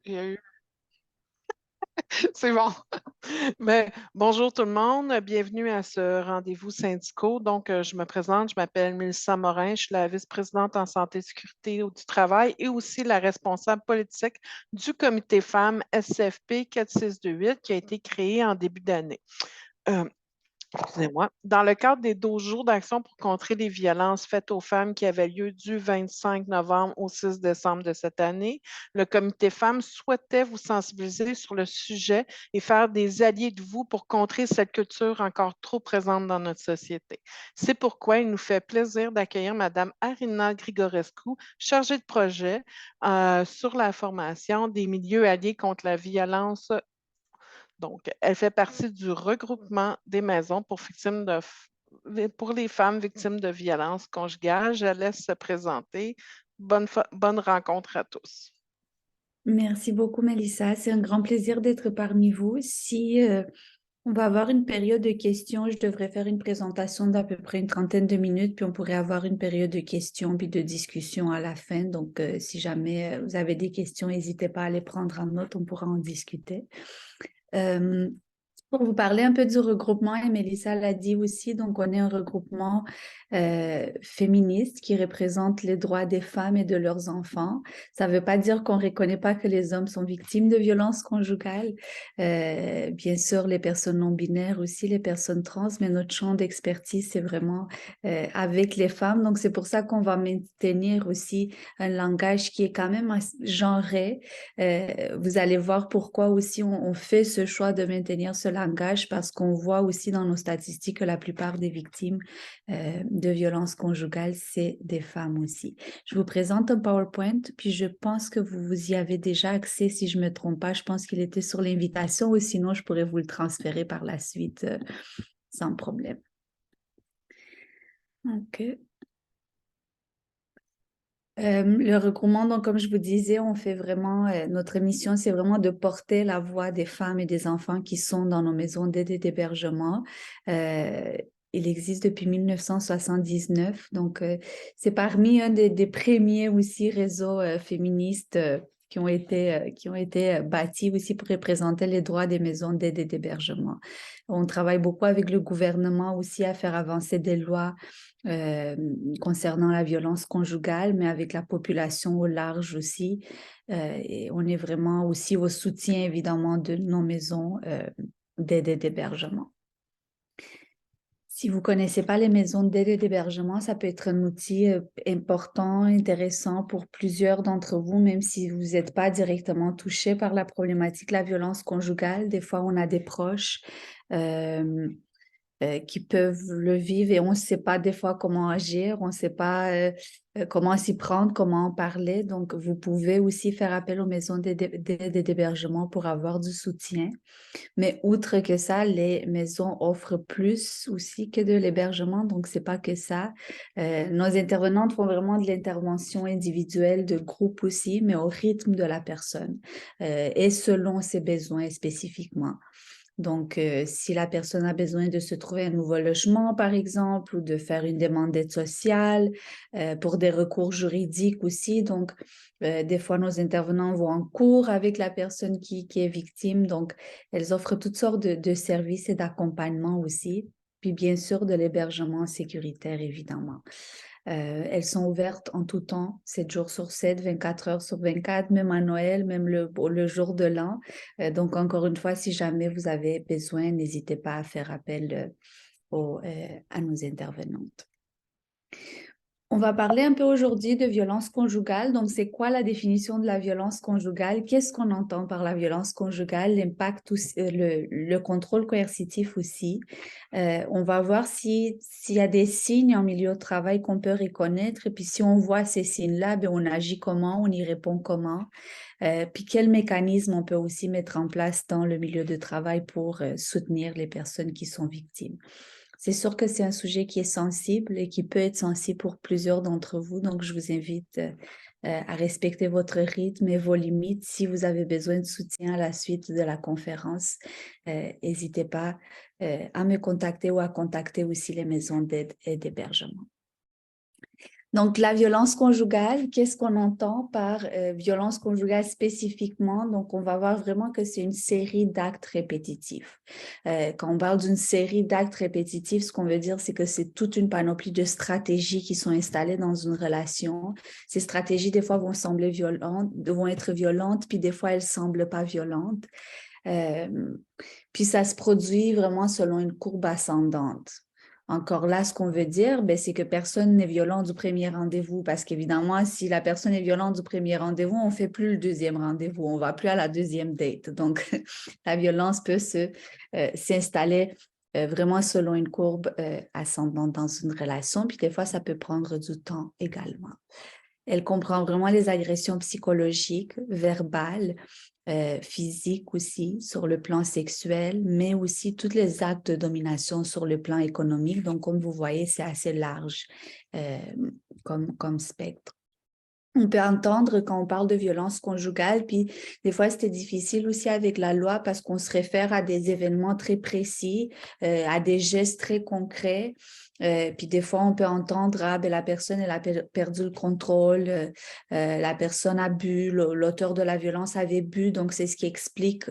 Il y a eu. C'est bon. Mais, bonjour tout le monde, bienvenue à ce rendez-vous syndicaux. Donc, je me présente, je m'appelle Mélissa Morin, je suis la vice-présidente en santé et sécurité du travail et aussi la responsable politique du comité femmes SCFP 4628 qui a été créé en début d'année. Euh, Excusez-moi. Dans le cadre des 12 jours d'action pour contrer les violences faites aux femmes qui avaient lieu du 25 novembre au 6 décembre de cette année, le comité femmes souhaitait vous sensibiliser sur le sujet et faire des alliés de vous pour contrer cette culture encore trop présente dans notre société. C'est pourquoi il nous fait plaisir d'accueillir Mme Arina Grigorescu, chargée de projet sur la formation des milieux alliés contre la violence. Donc, elle fait partie du regroupement des maisons pour les femmes victimes de violences conjugales. Je la laisse se présenter. Bonne rencontre à tous. Merci beaucoup, Mélissa. C'est un grand plaisir d'être parmi vous. Si on va avoir une période de questions, je devrais faire une présentation d'à peu près une trentaine de minutes, puis on pourrait avoir une période de questions puis de discussion à la fin. Donc, si jamais vous avez des questions, n'hésitez pas à les prendre en note, on pourra en discuter. Euh, pour vous parler un peu du regroupement, et Mélissa l'a dit aussi, donc on est un regroupement féministe qui représente les droits des femmes et de leurs enfants. Ça ne veut pas dire qu'on ne reconnaît pas que les hommes sont victimes de violences conjugales. Bien sûr, les personnes non binaires aussi, les personnes trans, mais notre champ d'expertise, c'est vraiment avec les femmes. Donc, c'est pour ça qu'on va maintenir aussi un langage qui est quand même genré. Vous allez voir pourquoi aussi on fait ce choix de maintenir ce langage parce qu'on voit aussi dans nos statistiques que la plupart des victimes de violences conjugales, c'est des femmes aussi. Je vous présente un PowerPoint, puis je pense que vous y avez déjà accès, si je ne me trompe pas. Je pense qu'il était sur l'invitation ou sinon je pourrais vous le transférer par la suite sans problème. OK. Le regroupement, donc comme je vous disais, on fait vraiment, notre mission, c'est vraiment de porter la voix des femmes et des enfants qui sont dans nos maisons d'aide et d'hébergement. Euh, il existe depuis 1979, donc c'est parmi un des premiers aussi réseaux féministes qui ont été bâtis aussi pour représenter les droits des maisons d'aide et d'hébergement. On travaille beaucoup avec le gouvernement aussi à faire avancer des lois euh, concernant la violence conjugale, mais avec la population au large aussi. Et on est vraiment aussi au soutien, évidemment, de nos maisons d'aide et d'hébergement. Si vous ne connaissez pas les maisons d'aide et d'hébergement, ça peut être un outil important, intéressant pour plusieurs d'entre vous, même si vous n'êtes pas directement touché par la problématique de la violence conjugale. Des fois, on a des proches qui peuvent le vivre et on ne sait pas des fois comment agir, on ne sait pas comment s'y prendre, comment en parler. Donc, vous pouvez aussi faire appel aux maisons d'aide et d'hébergement pour avoir du soutien. Mais outre que ça, les maisons offrent plus aussi que de l'hébergement, donc c'est pas que ça. Nos intervenantes font vraiment de l'intervention individuelle, de groupe aussi, mais au rythme de la personne et selon ses besoins spécifiquement. Donc, si la personne a besoin de se trouver un nouveau logement, par exemple, ou de faire une demande d'aide sociale, pour des recours juridiques aussi. Donc, des fois, nos intervenants vont en cours avec la personne qui est victime. Donc, elles offrent toutes sortes de services et d'accompagnement aussi. Puis, bien sûr, de l'hébergement sécuritaire, évidemment. Elles sont ouvertes en tout temps, 7 jours sur 7, 24 heures sur 24, même à Noël, même le jour de l'an. Donc, encore une fois, si jamais vous avez besoin, n'hésitez pas à faire appel à nos intervenantes. On va parler un peu aujourd'hui de violence conjugale. Donc, c'est quoi la définition de la violence conjugale? Qu'est-ce qu'on entend par la violence conjugale? L'impact, le contrôle coercitif aussi. On va voir s'il y a des signes en milieu de travail qu'on peut reconnaître. Et puis, si on voit ces signes-là, ben, on agit comment? On y répond comment? Puis, quel mécanisme on peut aussi mettre en place dans le milieu de travail pour soutenir les personnes qui sont victimes? C'est sûr que c'est un sujet qui est sensible et qui peut être sensible pour plusieurs d'entre vous. Donc, je vous invite à respecter votre rythme et vos limites. Si vous avez besoin de soutien à la suite de la conférence, n'hésitez pas à me contacter ou à contacter aussi les maisons d'aide et d'hébergement. Donc, la violence conjugale, qu'est-ce qu'on entend par violence conjugale spécifiquement? Donc, on va voir vraiment que c'est une série d'actes répétitifs. Quand on parle d'une série d'actes répétitifs, ce qu'on veut dire, c'est que c'est toute une panoplie de stratégies qui sont installées dans une relation. Ces stratégies, des fois, vont sembler violentes, vont être violentes, puis des fois, elles semblent pas violentes. Euh, Puis ça se produit vraiment selon une courbe ascendante. Encore là, ce qu'on veut dire, ben, c'est que personne n'est violent du premier rendez-vous parce qu'évidemment, si la personne est violente du premier rendez-vous, on ne fait plus le deuxième rendez-vous, on ne va plus à la deuxième date. Donc, la violence peut s'installer vraiment selon une courbe ascendante dans une relation. Puis des fois, ça peut prendre du temps également. Elle comprend vraiment les agressions psychologiques, verbales, physiques aussi, sur le plan sexuel, mais aussi tous les actes de domination sur le plan économique. Donc, comme vous voyez, c'est assez large euh, comme spectre. On peut entendre quand on parle de violence conjugale, puis des fois c'était difficile aussi avec la loi parce qu'on se réfère à des événements très précis, à des gestes très concrets. Puis des fois on peut entendre ah ben la personne elle a perdu le contrôle, la personne a bu, l'auteur de la violence avait bu, donc c'est ce qui explique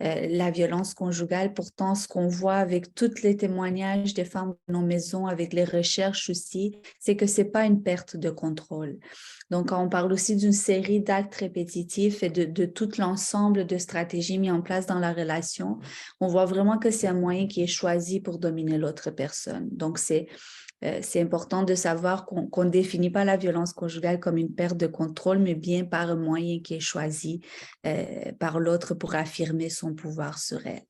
la violence conjugale. Pourtant ce qu'on voit avec tous les témoignages des femmes dans nos maisons, avec les recherches aussi, c'est que c'est pas une perte de contrôle. Donc, on parle aussi d'une série d'actes répétitifs et de tout l'ensemble de stratégies mises en place dans la relation. On voit vraiment que c'est un moyen qui est choisi pour dominer l'autre personne. Donc, c'est important de savoir qu'on ne définit pas la violence conjugale comme une perte de contrôle, mais bien par un moyen qui est choisi par l'autre pour affirmer son pouvoir sur elle.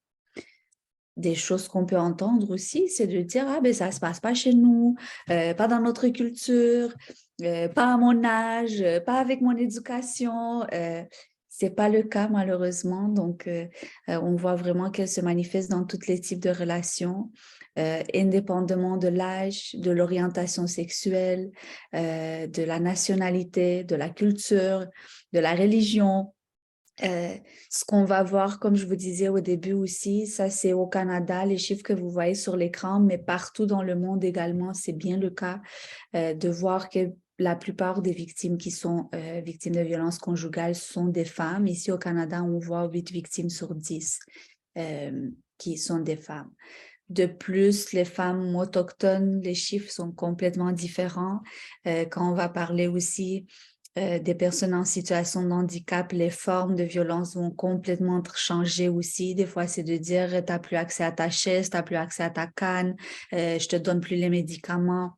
Des choses qu'on peut entendre aussi, c'est de dire ah ben ça se passe pas chez nous, pas dans notre culture, pas à mon âge, pas avec mon éducation. C'est pas le cas malheureusement, donc on voit vraiment qu'elle se manifeste dans tous les types de relations, indépendamment de l'âge, de l'orientation sexuelle, de la nationalité, de la culture, de la religion. Ce qu'on va voir, comme je vous disais au début aussi, ça c'est au Canada, les chiffres que vous voyez sur l'écran, mais partout dans le monde également, c'est bien le cas de voir que la plupart des victimes qui sont victimes de violences conjugales sont des femmes. Ici au Canada, on voit 8 victimes sur 10 qui sont des femmes. De plus, les femmes autochtones, les chiffres sont complètement différents. Quand on va parler aussi des personnes en situation de handicap, les formes de violence vont complètement changer aussi. Des fois, c'est de dire, tu n'as plus accès à ta chaise, tu n'as plus accès à ta canne, je te donne plus les médicaments.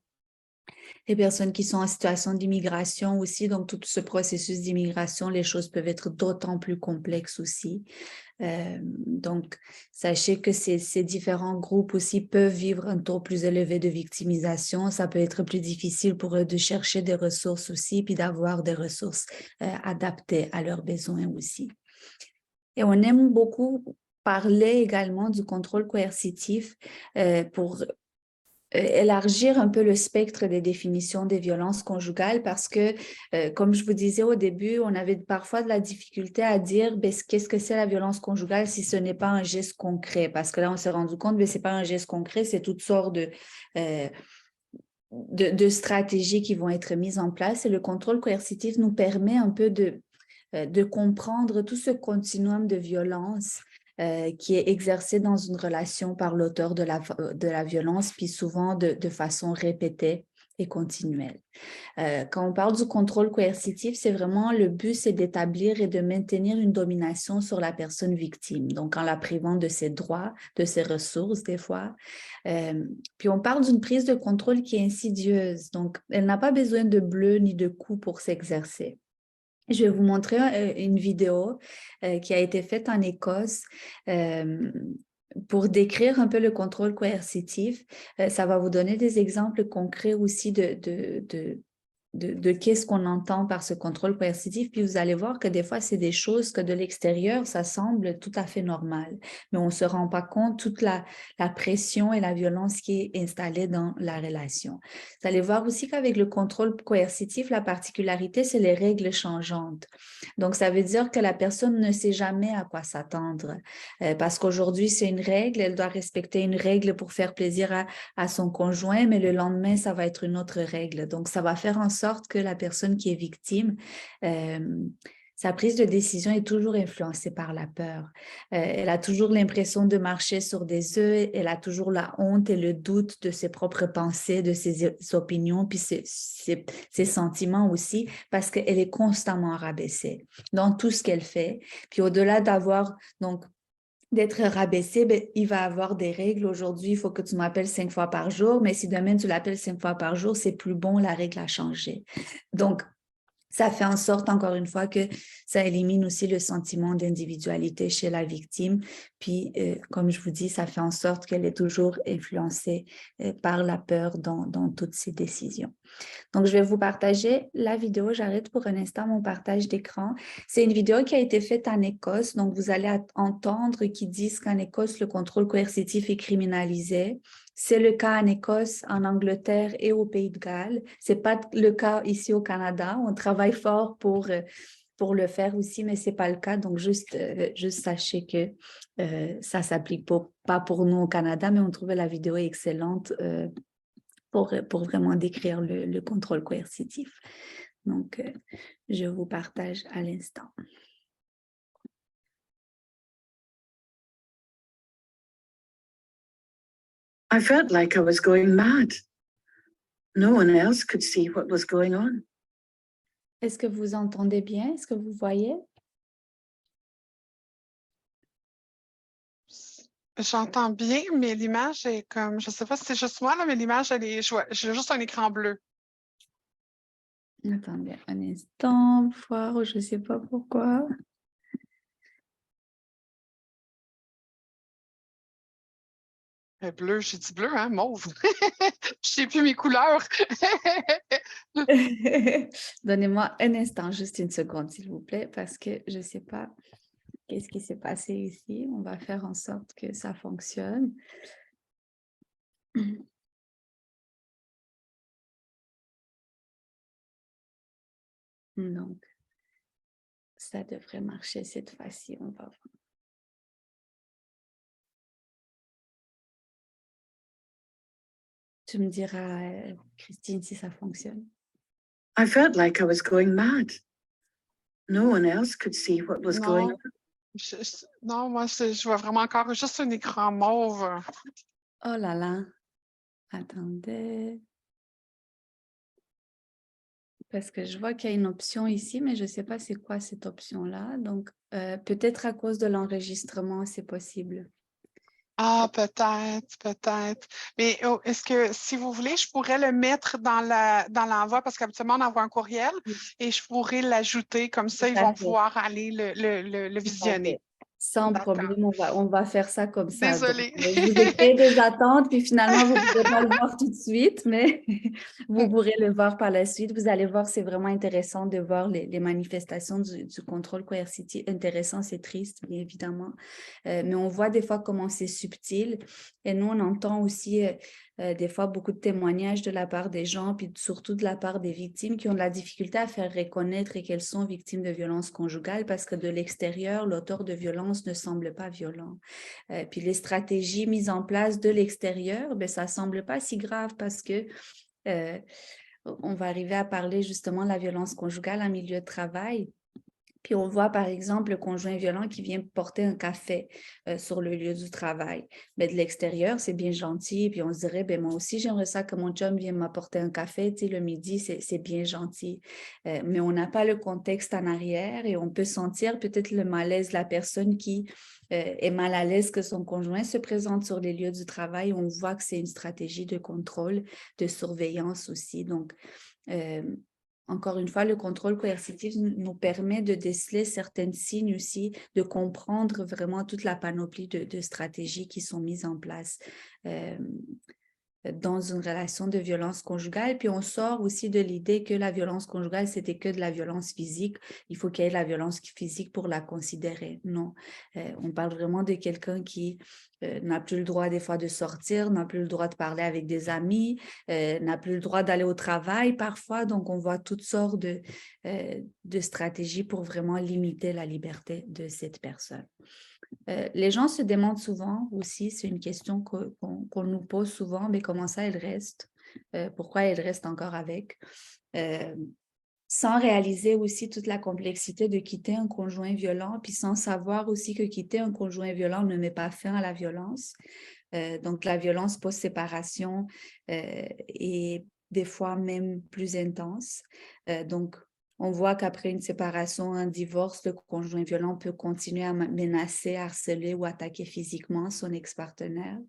Les personnes qui sont en situation d'immigration aussi, donc tout ce processus d'immigration, les choses peuvent être d'autant plus complexes aussi. Donc, sachez que ces différents groupes aussi peuvent vivre un taux plus élevé de victimisation. Ça peut être plus difficile pour eux de chercher des ressources aussi, puis d'avoir des ressources adaptées à leurs besoins aussi. Et on aime beaucoup parler également du contrôle coercitif pour élargir un peu le spectre des définitions des violences conjugales parce que, comme je vous disais au début, on avait parfois de la difficulté à dire ben, qu'est-ce que c'est la violence conjugale si ce n'est pas un geste concret. Parce que là, on s'est rendu compte que ce n'est pas un geste concret, c'est toutes sortes de stratégies qui vont être mises en place. Et le contrôle coercitif nous permet un peu de comprendre tout ce continuum de violence qui est exercé dans une relation par l'auteur de la violence, puis souvent de façon répétée et continuelle. Quand on parle du contrôle coercitif, c'est vraiment le but, c'est d'établir et de maintenir une domination sur la personne victime, donc en la privant de ses droits, de ses ressources des fois. Puis on parle d'une prise de contrôle qui est insidieuse, donc elle n'a pas besoin de bleu ni de coups pour s'exercer. Je vais vous montrer une vidéo qui a été faite en Écosse pour décrire un peu le contrôle coercitif. Ça va vous donner des exemples concrets aussi de qu'est-ce qu'on entend par ce contrôle coercitif, puis vous allez voir que des fois, c'est des choses que de l'extérieur, ça semble tout à fait normal, mais on ne se rend pas compte toute la pression et la violence qui est installée dans la relation. Vous allez voir aussi qu'avec le contrôle coercitif, la particularité, c'est les règles changeantes. Donc, ça veut dire que la personne ne sait jamais à quoi s'attendre, parce qu'aujourd'hui, c'est une règle, elle doit respecter une règle pour faire plaisir à son conjoint, mais le lendemain, ça va être une autre règle. Donc, ça va faire en sorte que la personne qui est victime, sa prise de décision est toujours influencée par la peur. Elle a toujours l'impression de marcher sur des œufs, elle a toujours la honte et le doute de ses propres pensées, de ses opinions, puis ses sentiments aussi, parce qu'elle est constamment rabaissée dans tout ce qu'elle fait. Puis au-delà d'avoir donc d'être rabaissé, ben, il va avoir des règles. Aujourd'hui, il faut que tu m'appelles 5 fois par jour, mais si demain tu l'appelles 5 fois par jour, c'est plus bon, la règle a changé. Donc, ça fait en sorte, encore une fois, que ça élimine aussi le sentiment d'individualité chez la victime. Puis, comme je vous dis, ça fait en sorte qu'elle est toujours influencée par la peur dans toutes ses décisions. Donc, je vais vous partager la vidéo. J'arrête pour un instant mon partage d'écran. C'est une vidéo qui a été faite en Écosse. Donc, vous allez entendre qu'ils disent qu'en Écosse, le contrôle coercitif est criminalisé. C'est le cas en Écosse, en Angleterre et au Pays de Galles. Ce n'est pas le cas ici au Canada. On travaille fort pour le faire aussi, mais ce n'est pas le cas. Donc, juste sachez que ça ne s'applique pas pour nous au Canada, mais on trouvait la vidéo excellente pour vraiment décrire le contrôle coercitif. Donc, je vous partage à l'instant. I felt like I was going mad. No one else could see what was going on. Est-ce que vous entendez bien? Est-ce que vous voyez? J'entends bien, mais l'image est comme, je ne sais pas si c'est juste moi, là, mais l'image, j'ai juste un écran bleu. Attendez un instant, voir, je ne sais pas pourquoi. Bleu, j'ai dit bleu, hein, mauve. Je sais plus mes couleurs. Donnez-moi un instant, juste une seconde, s'il vous plaît, parce que je ne sais pas qu'est-ce qui s'est passé ici. On va faire en sorte que ça fonctionne. Donc, ça devrait marcher cette fois-ci. On va voir. Tu me diras, Christine, si ça fonctionne. I felt like I was going mad. No one else could see what was going on. Non, moi, je vois vraiment encore juste un écran mauve. Oh là là. Attendez. Parce que je vois qu'il y a une option ici, mais je ne sais pas c'est quoi cette option-là. Donc, peut-être à cause de l'enregistrement, c'est possible. Ah, peut-être. Mais est-ce que, si vous voulez, je pourrais le mettre dans l'envoi, parce qu'habituellement, on envoie un courriel et je pourrais l'ajouter, comme ça, ils vont pouvoir aller le visionner. Sans problème, on va faire ça comme ça. Désolée. Donc, je vous ai créé des attentes, puis finalement, vous ne pouvez pas le voir tout de suite, mais vous pourrez le voir par la suite. Vous allez voir, c'est vraiment intéressant de voir les manifestations du contrôle coercitif. Intéressant, c'est triste, bien évidemment. Mais on voit des fois comment c'est subtil. Et nous, on entend aussi des fois beaucoup de témoignages de la part des gens, puis surtout de la part des victimes qui ont de la difficulté à faire reconnaître qu'elles sont victimes de violences conjugales parce que de l'extérieur, l'auteur de violence ne semble pas violent. Puis les stratégies mises en place de l'extérieur, ben, ça ne semble pas si grave parce que on va arriver à parler justement de la violence conjugale en milieu de travail. Puis on voit par exemple le conjoint violent qui vient porter un café sur le lieu du travail. Mais de l'extérieur, c'est bien gentil. Puis on se dirait, ben moi aussi, j'aimerais ça que mon chum vienne m'apporter un café. Tu sais, le midi, c'est bien gentil. Mais on n'a pas le contexte en arrière et on peut sentir peut-être le malaise de la personne qui est mal à l'aise que son conjoint se présente sur les lieux du travail. On voit que c'est une stratégie de contrôle, de surveillance aussi. Donc, encore une fois, le contrôle coercitif nous permet de déceler certains signes aussi, de comprendre vraiment toute la panoplie de stratégies qui sont mises en place dans une relation de violence conjugale. Puis on sort aussi de l'idée que la violence conjugale, c'était que de la violence physique. Il faut qu'il y ait la violence physique pour la considérer. Non, on parle vraiment de quelqu'un qui n'a plus le droit des fois de sortir, n'a plus le droit de parler avec des amis, n'a plus le droit d'aller au travail parfois. Donc, on voit toutes sortes de stratégies pour vraiment limiter la liberté de cette personne. Les gens se demandent souvent aussi, c'est une question qu'on nous pose souvent, mais comment ça elle reste? Pourquoi elle reste encore avec? Sans réaliser aussi toute la complexité de quitter un conjoint violent, puis sans savoir aussi que quitter un conjoint violent ne met pas fin à la violence. Donc, la violence post-séparation est des fois même plus intense. Donc, on voit qu'après une séparation, un divorce, le conjoint violent peut continuer à menacer, harceler ou attaquer physiquement son ex-partenaire.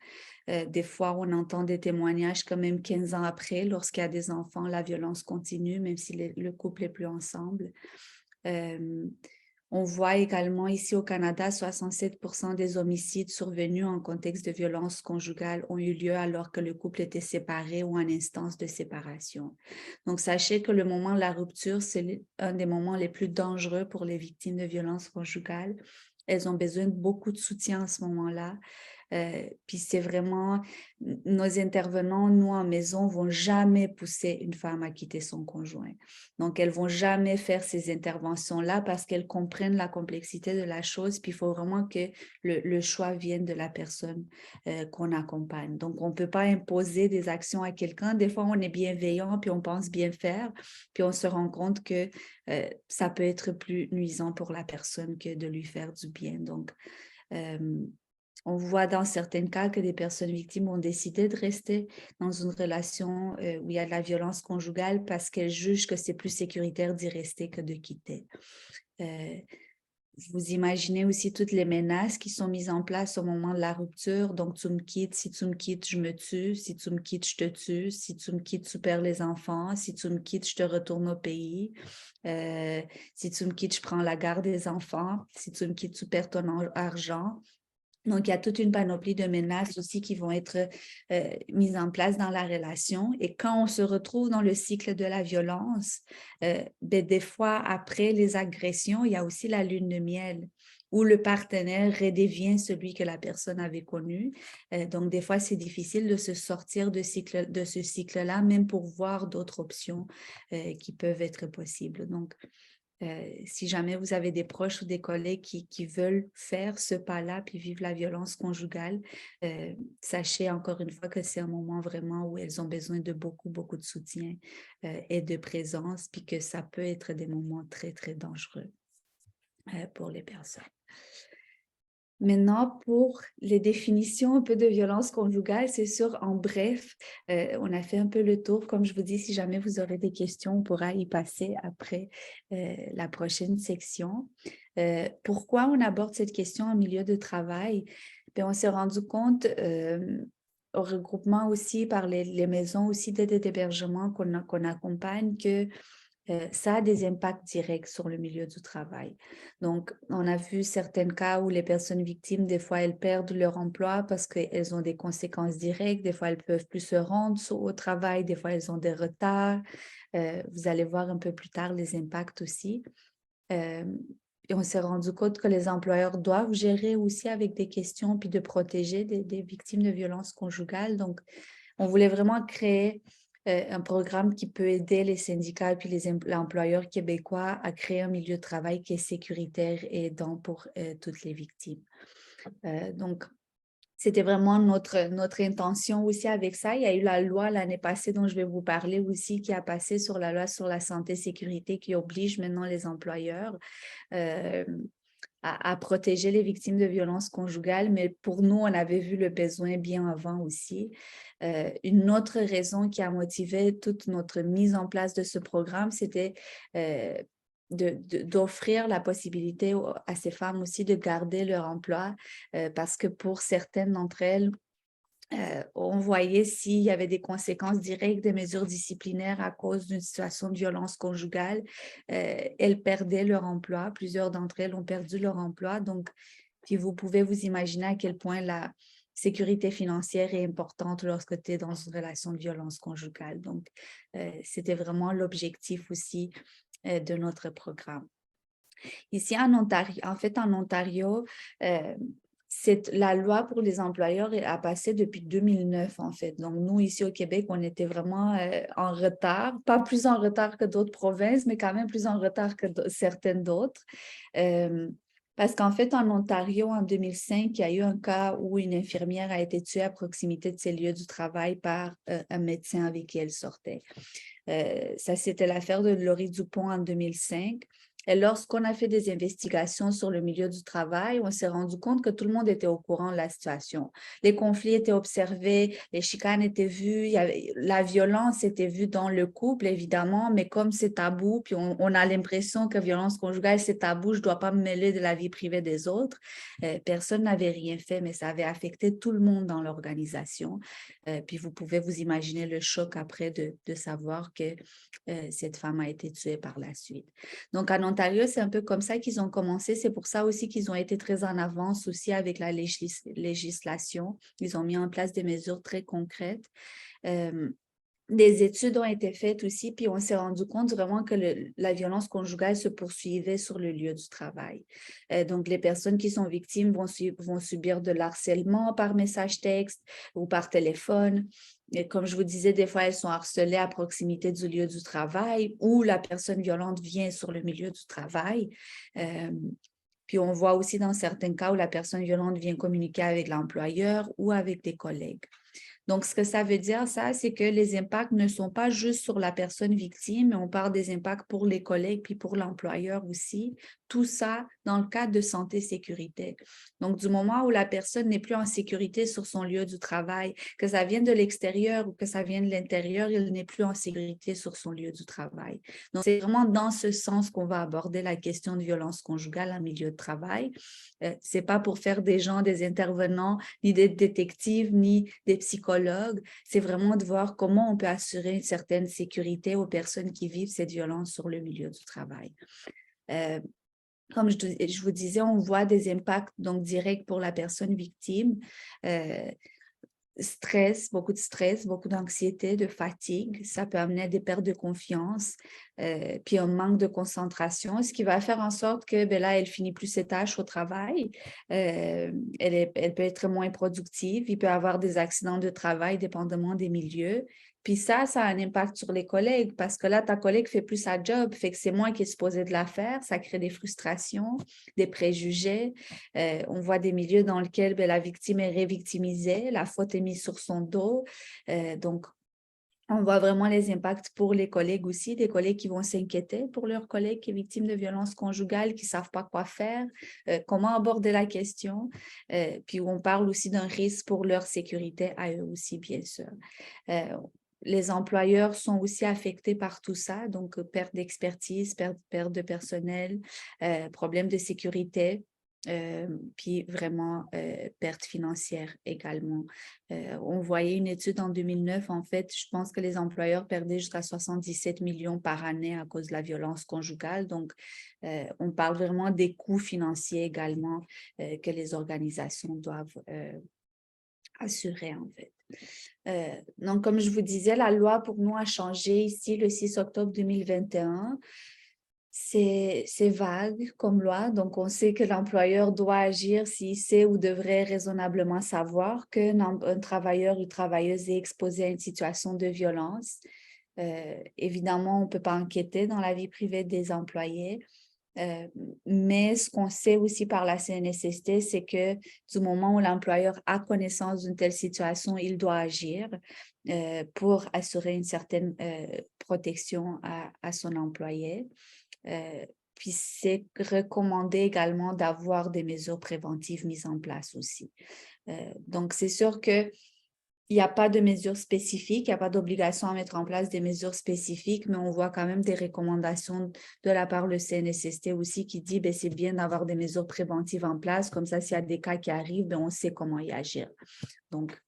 Des fois, on entend des témoignages quand même 15 ans après, lorsqu'il y a des enfants, la violence continue, même si le couple n'est plus ensemble. On voit également ici au Canada, 67% des homicides survenus en contexte de violence conjugale ont eu lieu alors que le couple était séparé ou en instance de séparation. Donc, sachez que le moment de la rupture, c'est un des moments les plus dangereux pour les victimes de violences conjugales. Elles ont besoin de beaucoup de soutien à ce moment-là. Puis c'est vraiment, nos intervenants, nous en maison, vont jamais pousser une femme à quitter son conjoint. Donc, elles vont jamais faire ces interventions-là parce qu'elles comprennent la complexité de la chose. Puis il faut vraiment que le choix vienne de la personne qu'on accompagne. Donc, on ne peut pas imposer des actions à quelqu'un. Des fois, on est bienveillant, puis on pense bien faire, puis on se rend compte que ça peut être plus nuisant pour la personne que de lui faire du bien. Donc, on voit dans certains cas que des personnes victimes ont décidé de rester dans une relation où il y a de la violence conjugale parce qu'elles jugent que c'est plus sécuritaire d'y rester que de quitter. Vous imaginez aussi toutes les menaces qui sont mises en place au moment de la rupture. Donc, tu me quittes, si tu me quittes, je me tue. Si tu me quittes, je te tue. Si tu me quittes, tu perds les enfants. Si tu me quittes, je te retourne au pays. Si tu me quittes, je prends la garde des enfants. Si tu me quittes, tu perds ton argent. Donc, il y a toute une panoplie de menaces aussi qui vont être mises en place dans la relation. Et quand on se retrouve dans le cycle de la violence, des fois, après les agressions, il y a aussi la lune de miel où le partenaire redevient celui que la personne avait connu. Donc, des fois, c'est difficile de se sortir de ce cycle-là, même pour voir d'autres options qui peuvent être possibles. Donc, si jamais vous avez des proches ou des collègues qui veulent faire ce pas-là puis vivre la violence conjugale, sachez encore une fois que c'est un moment vraiment où elles ont besoin de beaucoup, beaucoup de soutien et de présence, puis que ça peut être des moments très, très dangereux pour les personnes. Maintenant, pour les définitions un peu de violence conjugale, c'est sûr, en bref, on a fait un peu le tour. Comme je vous dis, si jamais vous aurez des questions, on pourra y passer après la prochaine section. Pourquoi on aborde cette question en milieu de travail? Bien, on s'est rendu compte au regroupement aussi par les maisons aussi d'aide et d'hébergement qu'on accompagne que ça a des impacts directs sur le milieu du travail. Donc, on a vu certains cas où les personnes victimes, des fois, elles perdent leur emploi parce qu'elles ont des conséquences directes. Des fois, elles ne peuvent plus se rendre au travail. Des fois, elles ont des retards. Vous allez voir un peu plus tard les impacts aussi. Et on s'est rendu compte que les employeurs doivent gérer aussi avec des questions puis de protéger des victimes de violences conjugales. Donc, on voulait vraiment créer un programme qui peut aider les syndicats et puis les employeurs québécois à créer un milieu de travail qui est sécuritaire et aidant pour toutes les victimes. Donc, c'était vraiment notre intention aussi avec ça. Il y a eu la loi l'année passée dont je vais vous parler aussi qui a passé sur la loi sur la santé et sécurité qui oblige maintenant les employeurs à protéger les victimes de violences conjugales, mais pour nous, on avait vu le besoin bien avant aussi. Une autre raison qui a motivé toute notre mise en place de ce programme, c'était d'offrir la possibilité à ces femmes aussi de garder leur emploi, parce que pour certaines d'entre elles, on voyait s'il y avait des conséquences directes des mesures disciplinaires à cause d'une situation de violence conjugale. Elles perdaient leur emploi. Plusieurs d'entre elles ont perdu leur emploi. Donc, puis vous pouvez vous imaginer à quel point sécurité financière est importante lorsque tu es dans une relation de violence conjugale. Donc, c'était vraiment l'objectif aussi de notre programme. Ici en Ontario, la loi pour les employeurs a passé depuis 2009, en fait. Donc, nous, ici au Québec, on était vraiment en retard, pas plus en retard que d'autres provinces, mais quand même plus en retard que certaines d'autres. Parce qu'en fait, en Ontario, en 2005, il y a eu un cas où une infirmière a été tuée à proximité de ses lieux du travail par un médecin avec qui elle sortait. Ça, c'était l'affaire de Laurie Dupont en 2005. Et lorsqu'on a fait des investigations sur le milieu du travail, on s'est rendu compte que tout le monde était au courant de la situation. Les conflits étaient observés, les chicanes étaient vues, la violence était vue dans le couple, évidemment, mais comme c'est tabou, puis on a l'impression que violence conjugale, c'est tabou, je ne dois pas me mêler de la vie privée des autres. Personne n'avait rien fait, mais ça avait affecté tout le monde dans l'organisation. Puis vous pouvez vous imaginer le choc après de savoir que cette femme a été tuée par la suite. Donc, en Ontario, c'est un peu comme ça qu'ils ont commencé. C'est pour ça aussi qu'ils ont été très en avance aussi avec la législation. Ils ont mis en place des mesures très concrètes. Des études ont été faites aussi, puis on s'est rendu compte vraiment que la violence conjugale se poursuivait sur le lieu du travail. Donc, les personnes qui sont victimes vont subir de l'harcèlement par message texte ou par téléphone. Et comme je vous disais, des fois, elles sont harcelées à proximité du lieu du travail ou la personne violente vient sur le milieu du travail. Puis on voit aussi dans certains cas où la personne violente vient communiquer avec l'employeur ou avec des collègues. Donc, ce que ça veut dire, ça, c'est que les impacts ne sont pas juste sur la personne victime, mais on parle des impacts pour les collègues puis pour l'employeur aussi. Tout ça dans le cadre de santé-sécurité. Donc, du moment où la personne n'est plus en sécurité sur son lieu du travail, que ça vienne de l'extérieur ou que ça vienne de l'intérieur, il n'est plus en sécurité sur son lieu du travail. Donc, c'est vraiment dans ce sens qu'on va aborder la question de violence conjugale en milieu de travail. Ce n'est pas pour faire des gens des intervenants, ni des détectives, ni des psychologues. C'est vraiment de voir comment on peut assurer une certaine sécurité aux personnes qui vivent cette violence sur le milieu du travail. Comme je vous disais, on voit des impacts donc directs pour la personne victime. Stress, beaucoup d'anxiété, de fatigue. Ça peut amener à des pertes de confiance, puis un manque de concentration, ce qui va faire en sorte que là, elle finit plus ses tâches au travail. Elle peut être moins productive. Il peut avoir des accidents de travail dépendamment des milieux. Puis ça a un impact sur les collègues parce que là, ta collègue fait plus sa job, fait que c'est moi qui est supposé de la faire. Ça crée des frustrations, des préjugés. On voit des milieux dans lesquels la victime est révictimisée, la faute est mise sur son dos. Donc, on voit vraiment les impacts pour les collègues aussi, des collègues qui vont s'inquiéter pour leurs collègues qui est victime de violences conjugales, qui ne savent pas quoi faire, comment aborder la question. Puis on parle aussi d'un risque pour leur sécurité à eux aussi, bien sûr. Les employeurs sont aussi affectés par tout ça, donc perte d'expertise, perte de personnel, problème de sécurité. Puis vraiment perte financière également. On voyait une étude en 2009, en fait, je pense que les employeurs perdaient jusqu'à 77 millions par année à cause de la violence conjugale. Donc, on parle vraiment des coûts financiers également que les organisations doivent assurer, en fait. Donc, comme je vous disais, la loi pour nous a changé ici le 6 octobre 2021. C'est vague comme loi, donc on sait que l'employeur doit agir s'il sait ou devrait raisonnablement savoir qu'un travailleur ou travailleuse est exposé à une situation de violence. Évidemment, on ne peut pas enquêter dans la vie privée des employés, mais ce qu'on sait aussi par la CNSST, c'est que du moment où l'employeur a connaissance d'une telle situation, il doit agir pour assurer une certaine protection à son employé. Puis c'est recommandé également d'avoir des mesures préventives mises en place aussi. Donc, c'est sûr qu'il n'y a pas de mesures spécifiques, il n'y a pas d'obligation à mettre en place des mesures spécifiques, mais on voit quand même des recommandations de la part du CNSST aussi qui dit c'est bien d'avoir des mesures préventives en place, comme ça, s'il y a des cas qui arrivent, on sait comment y agir. Donc,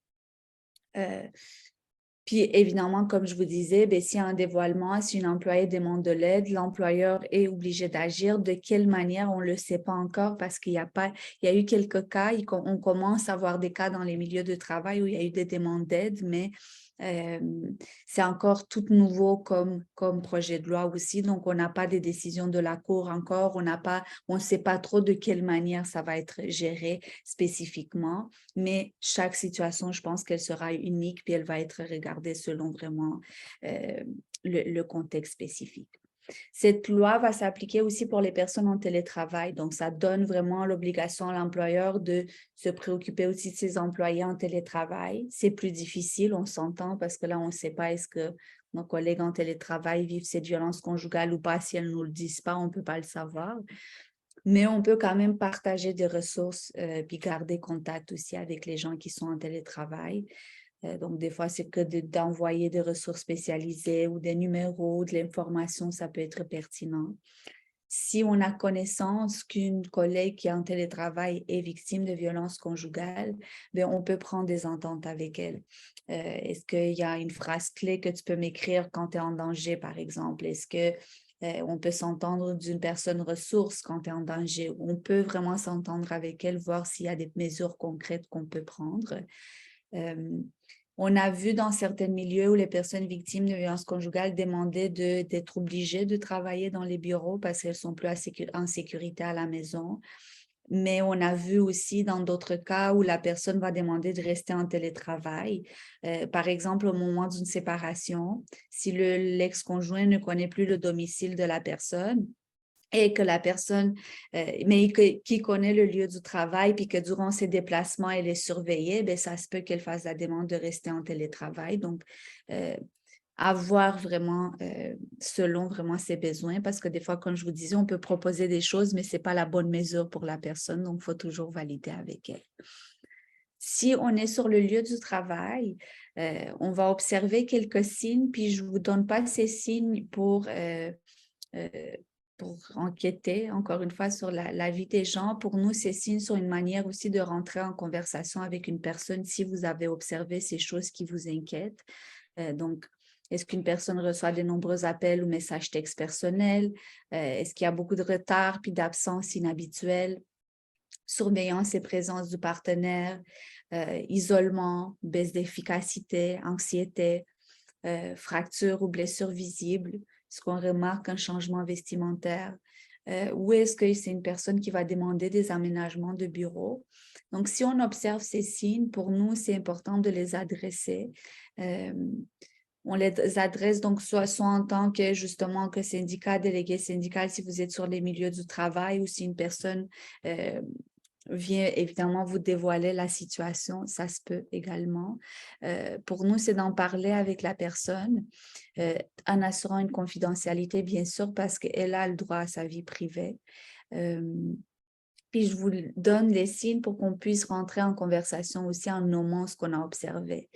Puis évidemment, comme je vous disais, ben, s'il y a un dévoilement, si une employée demande de l'aide, l'employeur est obligé d'agir. De quelle manière, on ne le sait pas encore parce qu'il y a eu quelques cas, on commence à avoir des cas dans les milieux de travail où il y a eu des demandes d'aide, mais c'est encore tout nouveau comme projet de loi aussi. Donc, on n'a pas des décisions de la Cour encore, on ne sait pas trop de quelle manière ça va être géré spécifiquement. Mais chaque situation, je pense qu'elle sera unique, puis elle va être regardée selon vraiment le contexte spécifique. Cette loi va s'appliquer aussi pour les personnes en télétravail. Donc, ça donne vraiment l'obligation à l'employeur de se préoccuper aussi de ses employés en télétravail. C'est plus difficile, on s'entend, parce que là, on ne sait pas est-ce que nos collègues en télétravail vivent cette violence conjugale ou pas. Si elles ne nous le disent pas, on ne peut pas le savoir. Mais on peut quand même partager des ressources puis garder contact aussi avec les gens qui sont en télétravail. Donc, des fois, c'est que d'envoyer des ressources spécialisées ou des numéros, de l'information, ça peut être pertinent. Si on a connaissance qu'une collègue qui est en télétravail est victime de violences conjugales, bien, on peut prendre des ententes avec elle. Est-ce qu'il y a une phrase clé que tu peux m'écrire quand tu es en danger, par exemple? Est-ce que on peut s'entendre d'une personne ressource quand tu es en danger? On peut vraiment s'entendre avec elle, voir s'il y a des mesures concrètes qu'on peut prendre. On a vu dans certains milieux où les personnes victimes de violences conjugales demandaient d'être obligées de travailler dans les bureaux parce qu'elles sont plus en sécurité à la maison. Mais on a vu aussi dans d'autres cas où la personne va demander de rester en télétravail. Par exemple, au moment d'une séparation, si l'ex-conjoint ne connaît plus le domicile de la personne, et que la personne, qui connaît le lieu du travail, puis que durant ses déplacements, elle est surveillée, bien, ça se peut qu'elle fasse la demande de rester en télétravail. Donc, avoir vraiment, selon vraiment ses besoins, parce que des fois, comme je vous disais, on peut proposer des choses, mais ce n'est pas la bonne mesure pour la personne, donc il faut toujours valider avec elle. Si on est sur le lieu du travail, on va observer quelques signes, puis je ne vous donne pas ces signes pour enquêter, encore une fois, sur la vie des gens. Pour nous, ces signes sont une manière aussi de rentrer en conversation avec une personne si vous avez observé ces choses qui vous inquiètent. Donc, est-ce qu'une personne reçoit de nombreux appels ou messages textes personnels? Est-ce qu'il y a beaucoup de retard puis d'absence inhabituelle? Surveillance et présence du partenaire, isolement, baisse d'efficacité, anxiété, fracture ou blessure visible. Est-ce qu'on remarque un changement vestimentaire? Ou est-ce que c'est une personne qui va demander des aménagements de bureau? Donc, si on observe ces signes, pour nous, c'est important de les adresser. On les adresse donc soit en tant que justement que syndicat, délégué syndical, si vous êtes sur les milieux du travail ou si une personne vient évidemment vous dévoiler la situation, ça se peut également. Pour nous, c'est d'en parler avec la personne en assurant une confidentialité, bien sûr, parce qu'elle a le droit à sa vie privée. Puis je vous donne les signes pour qu'on puisse rentrer en conversation aussi en nommant ce qu'on a observé.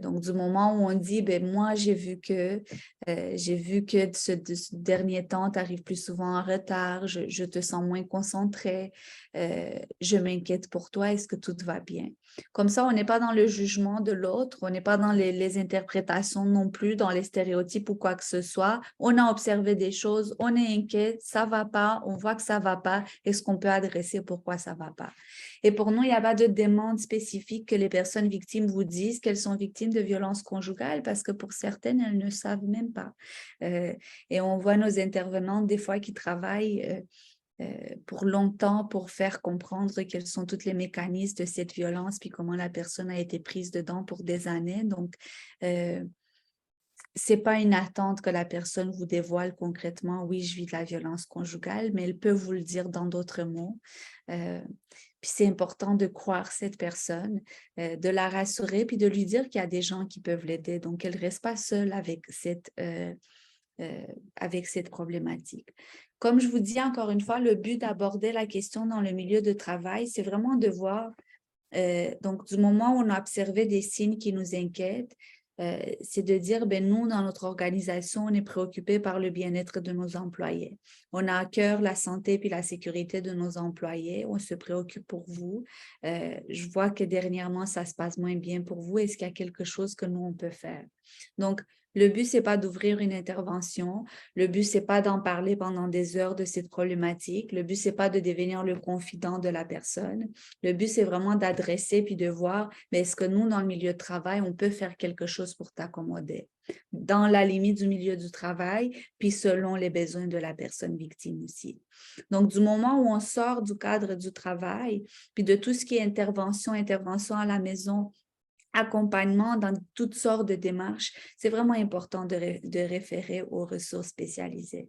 Donc, du moment où on dit, ben moi, j'ai vu que ce dernier temps, tu arrives plus souvent en retard, je te sens moins concentré, je m'inquiète pour toi, est-ce que tout va bien? Comme ça, on n'est pas dans le jugement de l'autre, on n'est pas dans les interprétations non plus, dans les stéréotypes ou quoi que ce soit. On a observé des choses, on est inquiet, ça ne va pas, on voit que ça ne va pas, est-ce qu'on peut adresser pourquoi ça ne va pas? Et pour nous, il n'y a pas de demande spécifique que les personnes victimes vous disent qu'elles sont victimes de violences conjugales parce que pour certaines, elles ne savent même pas. Et on voit nos intervenantes des fois qui travaillent pour longtemps pour faire comprendre quels sont tous les mécanismes de cette violence puis comment la personne a été prise dedans pour des années. Donc, c'est pas une attente que la personne vous dévoile concrètement, oui, je vis de la violence conjugale, mais elle peut vous le dire dans d'autres mots. Puis c'est important de croire cette personne, de la rassurer, puis de lui dire qu'il y a des gens qui peuvent l'aider. Donc, elle ne reste pas seule avec cette problématique. Comme je vous dis encore une fois, le but d'aborder la question dans le milieu de travail, c'est vraiment de voir, donc du moment où on a observé des signes qui nous inquiètent, c'est de dire, ben, nous, dans notre organisation, on est préoccupés par le bien-être de nos employés. On a à cœur la santé puis la sécurité de nos employés. On se préoccupe pour vous. Je vois que dernièrement, ça se passe moins bien pour vous. Est-ce qu'il y a quelque chose que nous, on peut faire? Donc, le but, c'est pas d'ouvrir une intervention. Le but, c'est pas d'en parler pendant des heures de cette problématique. Le but, c'est pas de devenir le confident de la personne. Le but, c'est vraiment d'adresser puis de voir, mais est-ce que nous, dans le milieu de travail, on peut faire quelque chose pour t'accommoder dans la limite du milieu du travail, puis selon les besoins de la personne victime aussi. Donc, du moment où on sort du cadre du travail, puis de tout ce qui est intervention à la maison, accompagnement dans toutes sortes de démarches, c'est vraiment important de référer aux ressources spécialisées.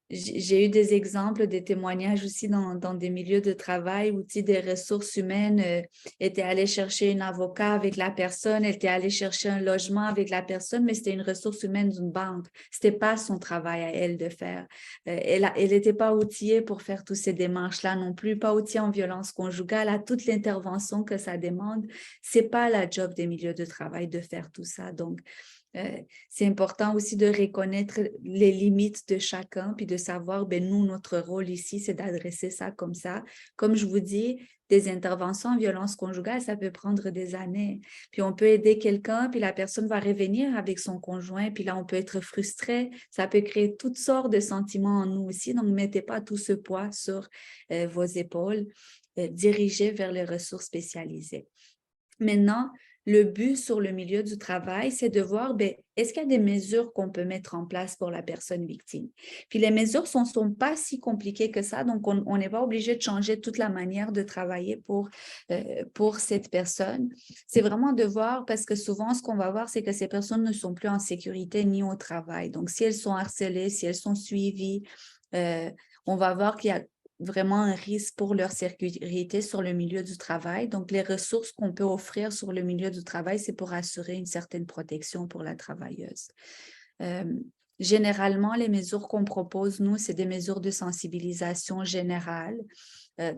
J'ai eu des exemples, des témoignages aussi dans des milieux de travail où des ressources humaines étaient allées chercher un avocat avec la personne, étaient allées chercher un logement avec la personne, mais c'était une ressource humaine d'une banque. C'était pas son travail à elle de faire. Elle n'était pas outillée pour faire toutes ces démarches-là non plus, pas outillée en violence conjugale, à toute l'intervention que ça demande. C'est pas la job des milieux de travail de faire tout ça. Donc, c'est important aussi de reconnaître les limites de chacun, puis de savoir, ben nous, notre rôle ici, c'est d'adresser ça comme ça. Comme je vous dis, des interventions en violence conjugale, ça peut prendre des années. Puis on peut aider quelqu'un, puis la personne va revenir avec son conjoint, puis là, on peut être frustré. Ça peut créer toutes sortes de sentiments en nous aussi. Donc, ne mettez pas tout ce poids sur vos épaules. Dirigez vers les ressources spécialisées. Maintenant, le but sur le milieu du travail, c'est de voir, ben, est-ce qu'il y a des mesures qu'on peut mettre en place pour la personne victime? Puis les mesures ne sont pas si compliquées que ça, donc on n'est pas obligé de changer toute la manière de travailler pour cette personne. C'est vraiment de voir, parce que souvent, ce qu'on va voir, c'est que ces personnes ne sont plus en sécurité ni au travail. Donc, si elles sont harcelées, si elles sont suivies, on va voir qu'il y a vraiment un risque pour leur sécurité sur le milieu du travail. Donc, les ressources qu'on peut offrir sur le milieu du travail, c'est pour assurer une certaine protection pour la travailleuse. Généralement, les mesures qu'on propose, nous, c'est des mesures de sensibilisation générale.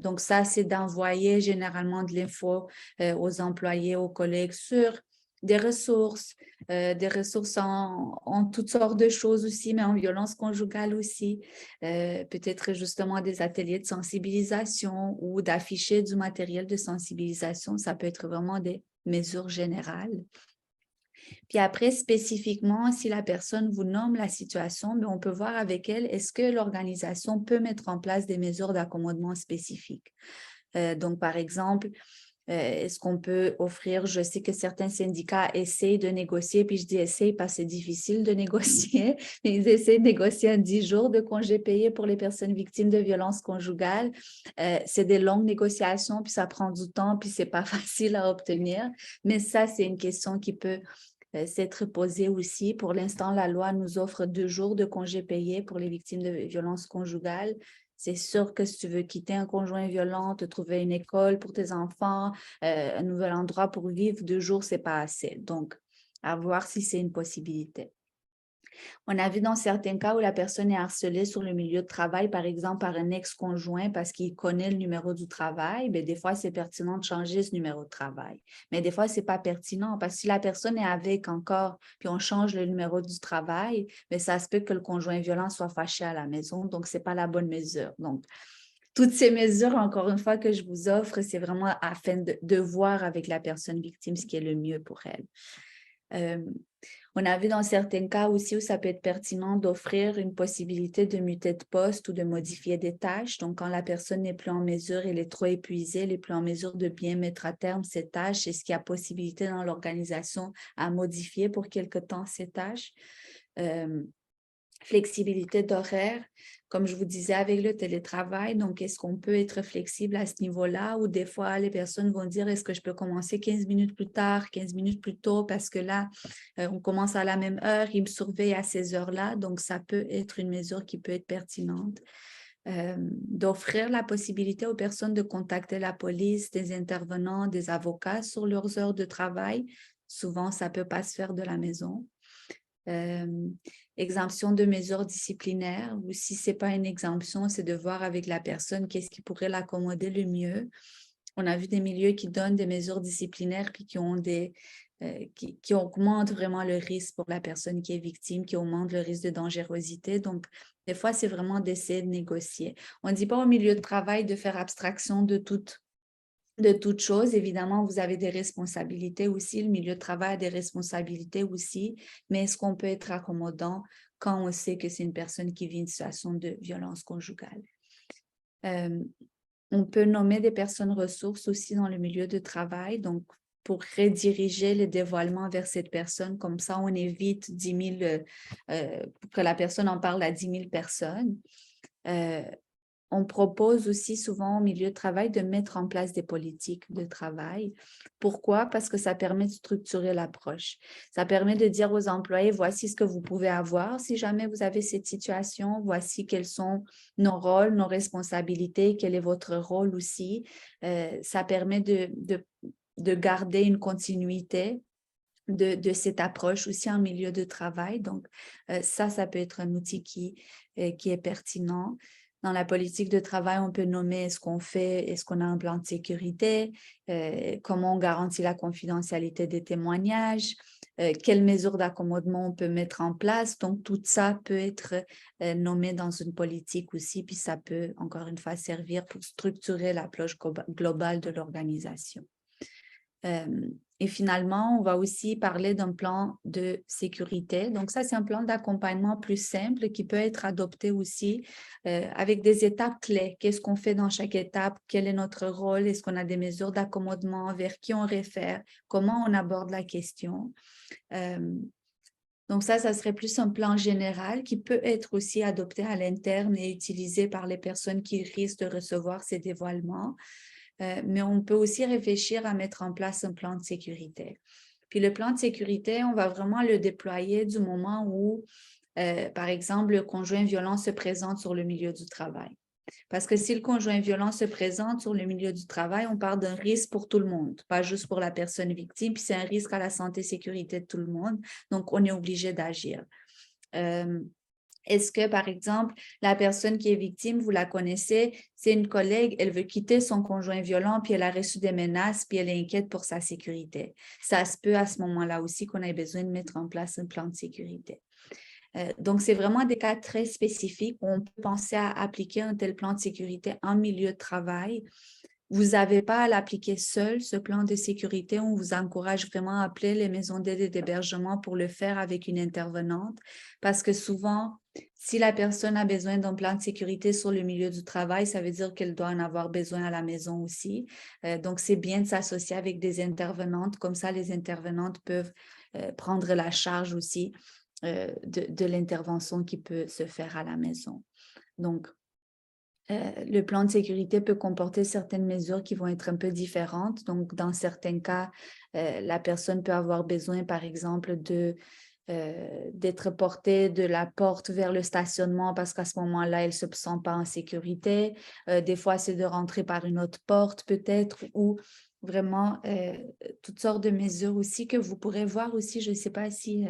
Donc, ça, c'est d'envoyer généralement de l'info aux employés, aux collègues sur des ressources en toutes sortes de choses aussi, mais en violence conjugale aussi. Peut-être justement des ateliers de sensibilisation ou d'afficher du matériel de sensibilisation. Ça peut être vraiment des mesures générales. Puis après, spécifiquement, si la personne vous nomme la situation, bien, on peut voir avec elle, est-ce que l'organisation peut mettre en place des mesures d'accommodement spécifiques? Donc, par exemple, est-ce qu'on peut offrir, je sais que certains syndicats essayent de négocier, puis je dis essayent parce que c'est difficile de négocier, mais ils essaient de négocier 10 jours de congés payés pour les personnes victimes de violences conjugales. C'est des longues négociations, puis ça prend du temps, puis c'est pas facile à obtenir, mais ça, c'est une question qui peut s'être posée aussi. Pour l'instant, la loi nous offre 2 jours de congés payés pour les victimes de violences conjugales. C'est sûr que si tu veux quitter un conjoint violent, te trouver une école pour tes enfants, un nouvel endroit pour vivre, 2 jours, c'est pas assez. Donc, à voir si c'est une possibilité. On a vu dans certains cas où la personne est harcelée sur le milieu de travail, par exemple par un ex-conjoint parce qu'il connaît le numéro du travail, bien, des fois, c'est pertinent de changer ce numéro de travail. Mais des fois, ce n'est pas pertinent parce que si la personne est avec encore, puis on change le numéro du travail, bien, ça se peut que le conjoint violent soit fâché à la maison, donc ce n'est pas la bonne mesure. Donc, toutes ces mesures, encore une fois, que je vous offre, c'est vraiment afin de voir avec la personne victime ce qui est le mieux pour elle. On a vu dans certains cas aussi où ça peut être pertinent d'offrir une possibilité de muter de poste ou de modifier des tâches. Donc, quand la personne n'est plus en mesure, elle est trop épuisée, elle n'est plus en mesure de bien mettre à terme ses tâches, est-ce qu'il y a possibilité dans l'organisation à modifier pour quelque temps ces tâches? Flexibilité d'horaire, comme je vous disais avec le télétravail, donc est-ce qu'on peut être flexible à ce niveau-là ou des fois les personnes vont dire est-ce que je peux commencer 15 minutes plus tard, 15 minutes plus tôt parce que là, on commence à la même heure, ils me surveillent à ces heures-là, donc ça peut être une mesure qui peut être pertinente. D'offrir la possibilité aux personnes de contacter la police, des intervenants, des avocats sur leurs heures de travail. Souvent, ça ne peut pas se faire de la maison. Exemption de mesures disciplinaires ou si ce n'est pas une exemption, c'est de voir avec la personne qu'est-ce qui pourrait l'accommoder le mieux. On a vu des milieux qui donnent des mesures disciplinaires puis qui ont des qui augmente vraiment le risque pour la personne qui est victime, qui augmente le risque de dangerosité. Donc, des fois, c'est vraiment d'essayer de négocier. On ne dit pas au milieu de travail de faire abstraction de toute chose. Évidemment, vous avez des responsabilités aussi. Le milieu de travail a des responsabilités aussi. Mais est-ce qu'on peut être accommodant quand on sait que c'est une personne qui vit une situation de violence conjugale? On peut nommer des personnes ressources aussi dans le milieu de travail, donc pour rediriger le dévoilement vers cette personne, comme ça on évite 10 000, pour que la personne en parle à 10 000 personnes. On propose aussi souvent au milieu de travail de mettre en place des politiques de travail. Pourquoi? Parce que ça permet de structurer l'approche. Ça permet de dire aux employés, voici ce que vous pouvez avoir si jamais vous avez cette situation, voici quels sont nos rôles, nos responsabilités, quel est votre rôle aussi. Ça permet de garder une continuité de cette approche aussi en milieu de travail. Donc, ça peut être un outil qui est pertinent. Dans la politique de travail, on peut nommer ce qu'on fait, est-ce qu'on a un plan de sécurité, comment on garantit la confidentialité des témoignages, quelles mesures d'accommodement on peut mettre en place. Donc, tout ça peut être nommé dans une politique aussi, puis ça peut, encore une fois, servir pour structurer l'approche globale de l'organisation. Et finalement, on va aussi parler d'un plan de sécurité. Donc ça, c'est un plan d'accompagnement plus simple qui peut être adopté aussi avec des étapes clés. Qu'est-ce qu'on fait dans chaque étape? Quel est notre rôle? Est-ce qu'on a des mesures d'accommodement? Vers qui on réfère? Comment on aborde la question? Donc ça serait plus un plan général qui peut être aussi adopté à l'interne et utilisé par les personnes qui risquent de recevoir ces dévoilements. Mais on peut aussi réfléchir à mettre en place un plan de sécurité. Puis le plan de sécurité, on va vraiment le déployer du moment où, par exemple, le conjoint violent se présente sur le milieu du travail. Parce que si le conjoint violent se présente sur le milieu du travail, on parle d'un risque pour tout le monde, pas juste pour la personne victime, puis c'est un risque à la santé et sécurité de tout le monde. Donc, on est obligé d'agir. Est-ce que, par exemple, la personne qui est victime, vous la connaissez, c'est une collègue, elle veut quitter son conjoint violent, puis elle a reçu des menaces, puis elle est inquiète pour sa sécurité. Ça se peut à ce moment-là aussi qu'on ait besoin de mettre en place un plan de sécurité. Donc, c'est vraiment des cas très spécifiques où on peut penser à appliquer un tel plan de sécurité en milieu de travail. Vous n'avez pas à l'appliquer seul, ce plan de sécurité. On vous encourage vraiment à appeler les maisons d'aide et d'hébergement pour le faire avec une intervenante parce que souvent, si la personne a besoin d'un plan de sécurité sur le milieu du travail, ça veut dire qu'elle doit en avoir besoin à la maison aussi. Donc, c'est bien de s'associer avec des intervenantes. Comme ça, les intervenantes peuvent prendre la charge aussi de l'intervention qui peut se faire à la maison. Donc, le plan de sécurité peut comporter certaines mesures qui vont être un peu différentes. Donc, dans certains cas, la personne peut avoir besoin, par exemple, d'être portée de la porte vers le stationnement parce qu'à ce moment-là, elle ne se sent pas en sécurité. Des fois, c'est de rentrer par une autre porte peut-être ou vraiment toutes sortes de mesures aussi que vous pourrez voir aussi. Je ne sais pas si...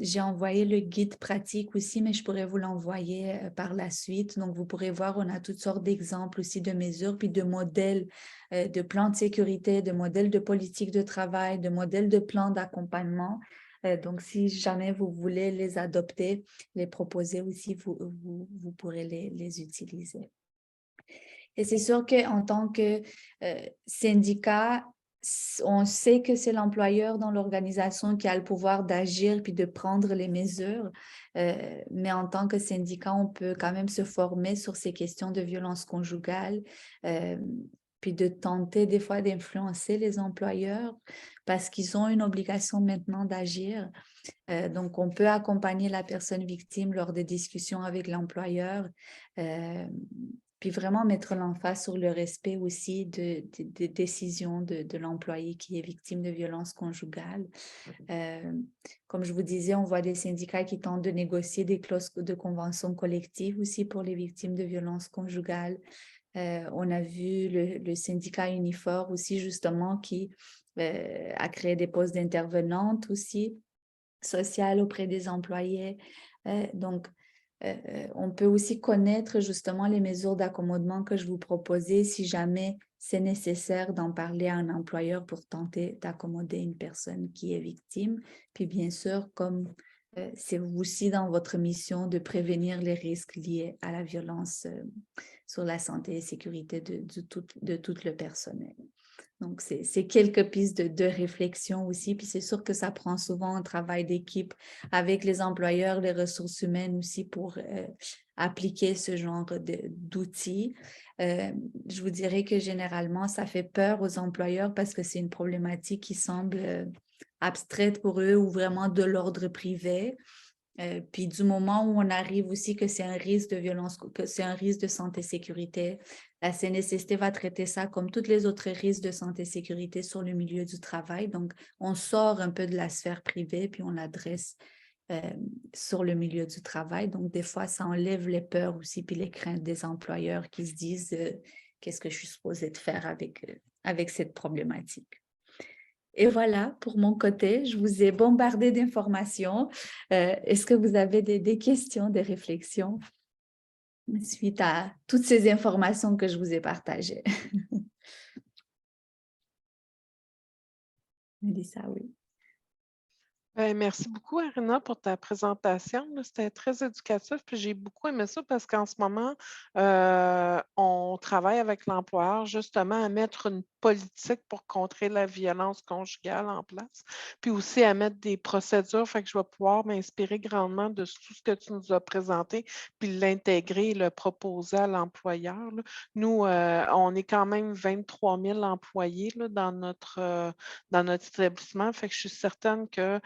j'ai envoyé le guide pratique aussi, mais je pourrais vous l'envoyer par la suite. Donc, vous pourrez voir, on a toutes sortes d'exemples aussi de mesures, puis de modèles de plans de sécurité, de modèles de politique de travail, de modèles de plans d'accompagnement. Donc, si jamais vous voulez les adopter, les proposer aussi, vous pourrez les utiliser. Et c'est sûr qu'en tant que syndicat, on sait que c'est l'employeur dans l'organisation qui a le pouvoir d'agir puis de prendre les mesures, mais en tant que syndicat, on peut quand même se former sur ces questions de violence conjugale, puis de tenter des fois d'influencer les employeurs parce qu'ils ont une obligation maintenant d'agir. Donc, on peut accompagner la personne victime lors des discussions avec l'employeur, puis vraiment mettre l'emphase sur le respect aussi des décisions de l'employé qui est victime de violences conjugales. Comme je vous disais, on voit des syndicats qui tentent de négocier des clauses de convention collective aussi pour les victimes de violences conjugales. On a vu le syndicat Unifor aussi justement qui a créé des postes d'intervenantes aussi sociales auprès des employés. Donc, On peut aussi connaître justement les mesures d'accommodement que je vous proposais si jamais c'est nécessaire d'en parler à un employeur pour tenter d'accommoder une personne qui est victime. Puis bien sûr, comme c'est aussi dans votre mission de prévenir les risques liés à la violence sur la santé et sécurité de tout le personnel. Donc, c'est quelques pistes de réflexion aussi. Puis c'est sûr que ça prend souvent un travail d'équipe avec les employeurs, les ressources humaines aussi pour appliquer ce genre d'outils. Je vous dirais que généralement, ça fait peur aux employeurs parce que c'est une problématique qui semble abstraite pour eux ou vraiment de l'ordre privé. Puis du moment où on arrive aussi que c'est un risque de violence, que c'est un risque de santé-sécurité, la CNSST va traiter ça comme tous les autres risques de santé-sécurité sur le milieu du travail. Donc, on sort un peu de la sphère privée, puis on l'adresse sur le milieu du travail. Donc, des fois, ça enlève les peurs aussi, puis les craintes des employeurs qui se disent qu'est-ce que je suis supposée de faire avec cette problématique. Et voilà, pour mon côté, je vous ai bombardé d'informations. Est-ce que vous avez des questions, des réflexions suite à toutes ces informations que je vous ai partagées? Mélissa, oui. Merci beaucoup, Arina, pour ta présentation. C'était très éducatif, puis j'ai beaucoup aimé ça parce qu'en ce moment, on travaille avec l'employeur justement à mettre une politique pour contrer la violence conjugale en place, puis aussi à mettre des procédures. Fait que je vais pouvoir m'inspirer grandement de tout ce que tu nous as présenté, puis l'intégrer et le proposer à l'employeur. Nous, on est quand même 23 000 employés là, dans notre établissement. Fait que je suis certaine que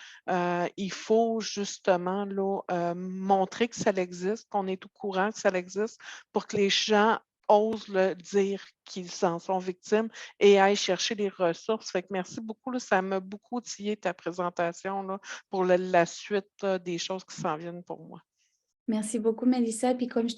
il faut justement là, montrer que ça existe, qu'on est au courant que ça existe pour que les gens osent le dire qu'ils en sont victimes et aillent chercher les ressources. Fait que merci beaucoup. Là, ça m'a beaucoup outillé ta présentation là, pour la suite des choses qui s'en viennent pour moi. Merci beaucoup, Mélissa. Puis comme je